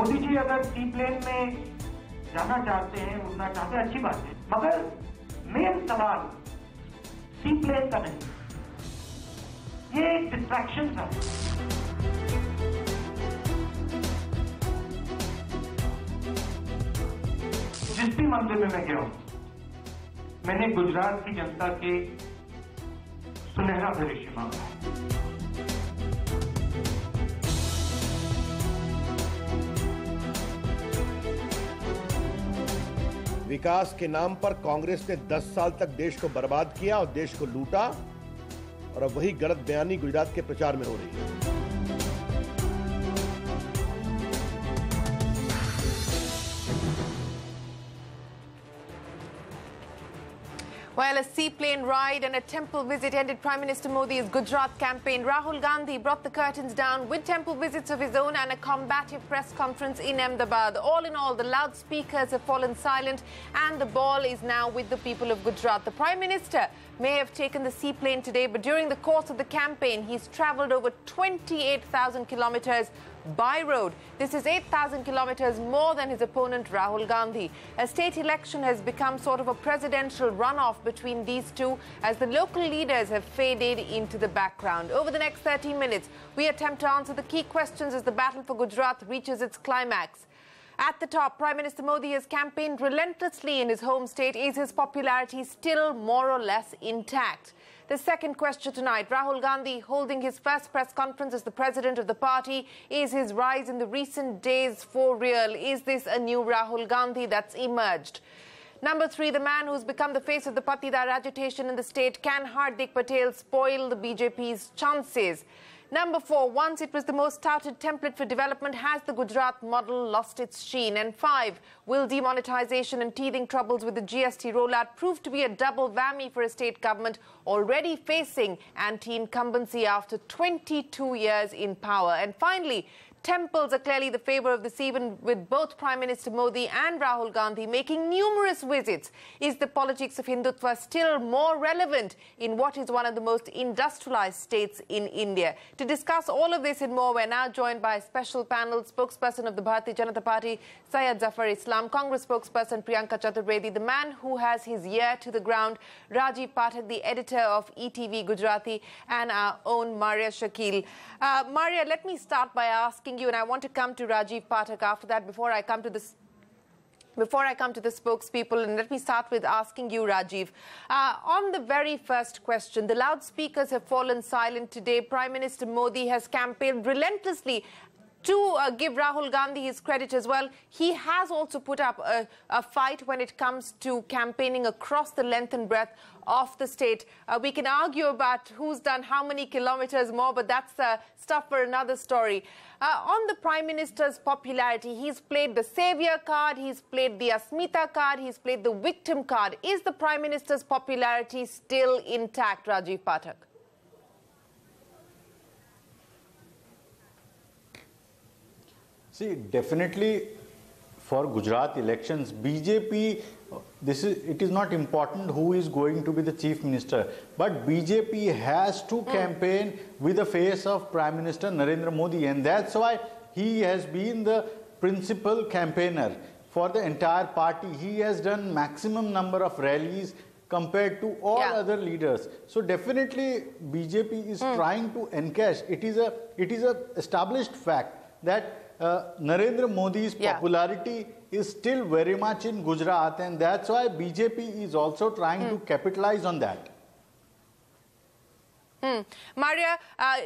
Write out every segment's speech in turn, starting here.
मोदी जी अगर सी प्लेन में जाना चाहते हैं, उड़ना चाहते हैं, अच्छी बात है, मगर मेन सवाल सी प्लेन का नहीं, ये एक डिस्ट्रैक्शन है। जिस भी मंदिर में मैं गया हूं, मैंने गुजरात की जनता के सुनहरा भविष्य मांगा है। विकास के नाम पर कांग्रेस ने 10 साल तक देश को बर्बाद किया और देश को लूटा, और अब वही गलत बयानी गुजरात के प्रचार में हो रही है। Well, a seaplane ride and a temple visit ended Prime Minister Modi's Gujarat campaign. Rahul Gandhi brought the curtains down with temple visits of his own and a combative press conference in Ahmedabad. All in all, the loudspeakers have fallen silent and the ball is now with the people of Gujarat. The Prime Minister may have taken the seaplane today, but during the course of the campaign, he's travelled over 28,000 kilometres by road. This is 8,000 kilometres more than his opponent Rahul Gandhi. A state election has become sort of a presidential runoff between these two as the local leaders have faded into the background. Over the next 30 minutes, we attempt to answer the key questions as the battle for Gujarat reaches its climax. At the top, Prime Minister Modi has campaigned relentlessly in his home state. Is his popularity still more or less intact? The second question tonight, Rahul Gandhi holding his first press conference as the president of the party. Is his rise in the recent days for real? Is this a new Rahul Gandhi that's emerged? Number 3, the man who's become the face of the Patidar agitation in the state. Can Hardik Patel spoil the BJP's chances? Number 4, once it was the most touted template for development, has the Gujarat model lost its sheen? And 5, will demonetization and teething troubles with the GST rollout prove to be a double whammy for a state government already facing anti-incumbency after 22 years in power? And finally, temples are clearly the favour of the season, with both Prime Minister Modi and Rahul Gandhi making numerous visits. Is the politics of Hindutva still more relevant in what is one of the most industrialised states in India? To discuss all of this and more, we're now joined by a special panel. Spokesperson of the Bharatiya Janata Party, Syed Zafar Islam, Congress spokesperson Priyanka Chaturvedi, the man who has his ear to the ground, Rajiv Pathak, the editor of ETV Gujarati, and our own Maria Shakil. Maria, let me start by asking you, and I want to come to Rajiv Pathak after that before I come to the spokespeople, and let me start with asking you, Rajiv. On the very first question, the loudspeakers have fallen silent today. Prime Minister Modi has campaigned relentlessly to give Rahul Gandhi his credit as well. He has also put up a fight when it comes to campaigning across the length and breadth of the state. We can argue about who's done how many kilometres more, but that's stuff for another story. On the Prime Minister's popularity, he's played the saviour card, he's played the Asmita card, he's played the victim card. Is the Prime Minister's popularity still intact, Rajiv Pathak? See, definitely for Gujarat elections, BJP, it is not important who is going to be the chief minister, but BJP has to campaign with the face of Prime Minister Narendra Modi, and that's why he has been the principal campaigner for the entire party. He has done maximum number of rallies compared to all other leaders. So definitely BJP is trying to encash. It is a established fact that Narendra Modi's popularity is still very much in Gujarat, and that's why BJP is also trying to capitalize on that. Maria,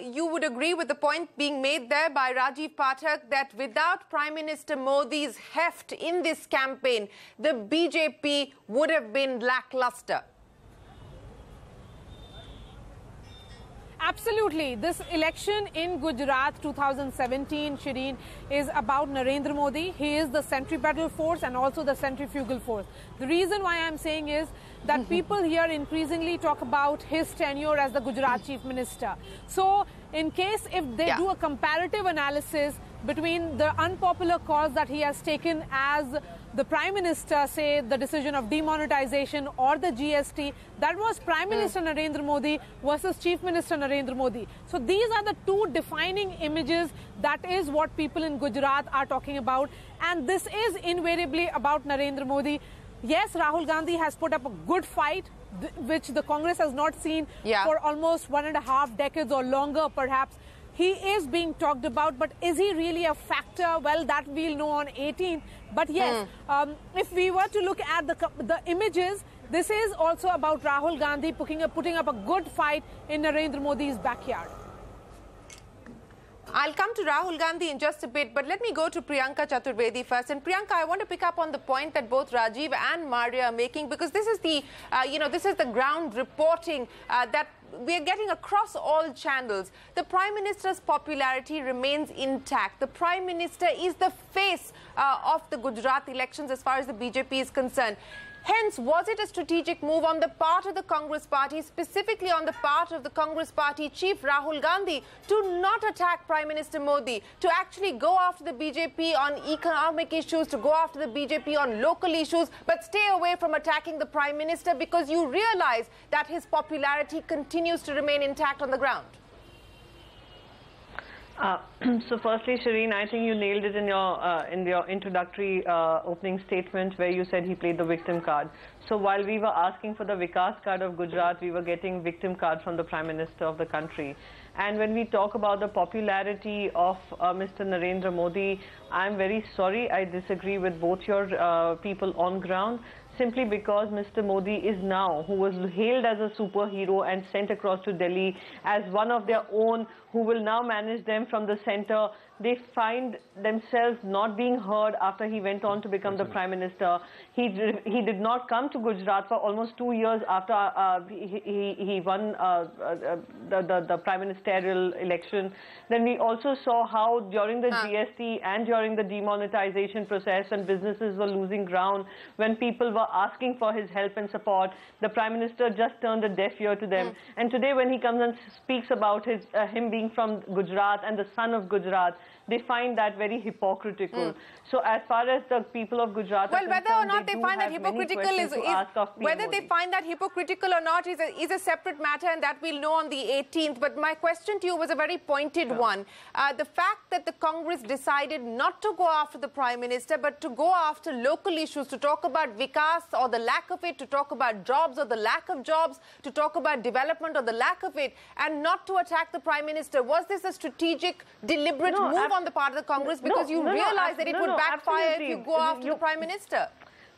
you would agree with the point being made there by Rajiv Pathak that without Prime Minister Modi's heft in this campaign, the BJP would have been lackluster. Absolutely. This election in Gujarat 2017, Shereen, is about Narendra Modi. He is the centripetal force and also the centrifugal force. The reason why I'm saying is that people here increasingly talk about his tenure as the Gujarat Chief Minister. So, in case if they do a comparative analysis, between the unpopular cause that he has taken as the Prime Minister, say the decision of demonetization or the GST, that was Prime Minister Narendra Modi versus Chief Minister Narendra Modi. So these are the two defining images. That is what people in Gujarat are talking about. And this is invariably about Narendra Modi. Yes, Rahul Gandhi has put up a good fight, which the Congress has not seen for almost 1.5 decades or longer, perhaps. He is being talked about, but is he really a factor? Well, that we'll know on 18th. But yes, if we were to look at the images, this is also about Rahul Gandhi putting up a good fight in Narendra Modi's backyard. I'll come to Rahul Gandhi in just a bit, but let me go to Priyanka Chaturvedi first. And Priyanka, I want to pick up on the point that both Rajiv and Maria are making, because this is the, this is the ground reporting that we are getting across all channels. The Prime Minister's popularity remains intact. The Prime Minister is the face of the Gujarat elections as far as the BJP is concerned. Hence, was it a strategic move on the part of the Congress party, specifically on the part of the Congress party chief Rahul Gandhi, to not attack Prime Minister Modi, to actually go after the BJP on economic issues, to go after the BJP on local issues, but stay away from attacking the Prime Minister because you realize that his popularity continues to remain intact on the ground? So firstly, Shereen, I think you nailed it in your introductory opening statement where you said he played the victim card. So while we were asking for the Vikas card of Gujarat, we were getting victim card from the Prime Minister of the country. And when we talk about the popularity of Mr. Narendra Modi, I'm very sorry, I disagree with both your people on ground. Simply because Mr. Modi is now, who was hailed as a superhero and sent across to Delhi as one of their own, who will now manage them from the center, they find themselves not being heard after he went on to become the Prime Minister. He did not come to Gujarat for almost 2 years after he won the Prime Ministerial election. Then we also saw how during the GST and during the demonetization process, when businesses were losing ground, when people were asking for his help and support, the Prime Minister just turned a deaf ear to them. And today when he comes and speaks about him being from Gujarat and the son of Gujarat, they find that very hypocritical. So as far as the people of Gujarat are concerned, whether or not they find that hypocritical whether they find that hypocritical or not is a separate matter, and that we'll know on the 18th. But my question to you was a very pointed one. The fact that the Congress decided not to go after the Prime Minister, but to go after local issues, to talk about Vikas or the lack of it, to talk about jobs or the lack of jobs, to talk about development or the lack of it, and not to attack the Prime Minister. Was this a strategic, deliberate move on the part of the Congress? Because you realize that it would backfire if you go after the Prime Minister.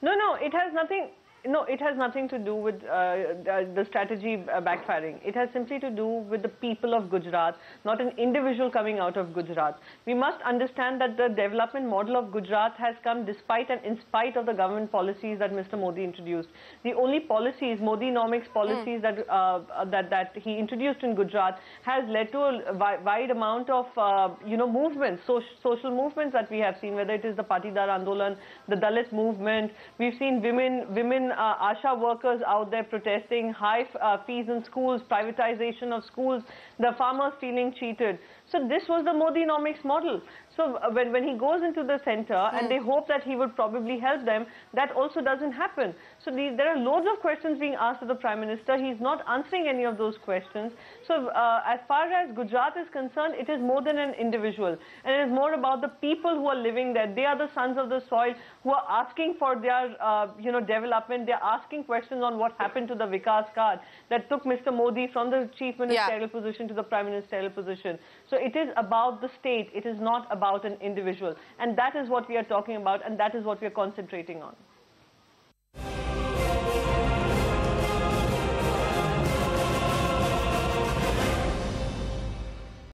No, it has nothing. No, it has nothing to do with the strategy backfiring. It has simply to do with the people of Gujarat, not an individual coming out of Gujarat. We must understand that the development model of Gujarat has come despite and in spite of the government policies that Mr. Modi introduced. The only policies, Modinomics policies that he introduced in Gujarat has led to a wide amount of movements, social movements that we have seen, whether it is the Patidar Andolan, the Dalit movement. We've seen women ASHA workers out there protesting, high fees in schools, privatization of schools, the farmers feeling cheated. So this was the Modinomics model. So when he goes into the center and they hope that he would probably help them, that also doesn't happen. So there are loads of questions being asked of the Prime Minister. He's not answering any of those questions. So as far as Gujarat is concerned, it is more than an individual. And it is more about the people who are living there. They are the sons of the soil who are asking for their development. They're asking questions on what happened to the Vikas card that took Mr. Modi from the chief ministerial position to the prime ministerial position. So it is about the state. It is not about an individual. And that is what we are talking about, and that is what we are concentrating on.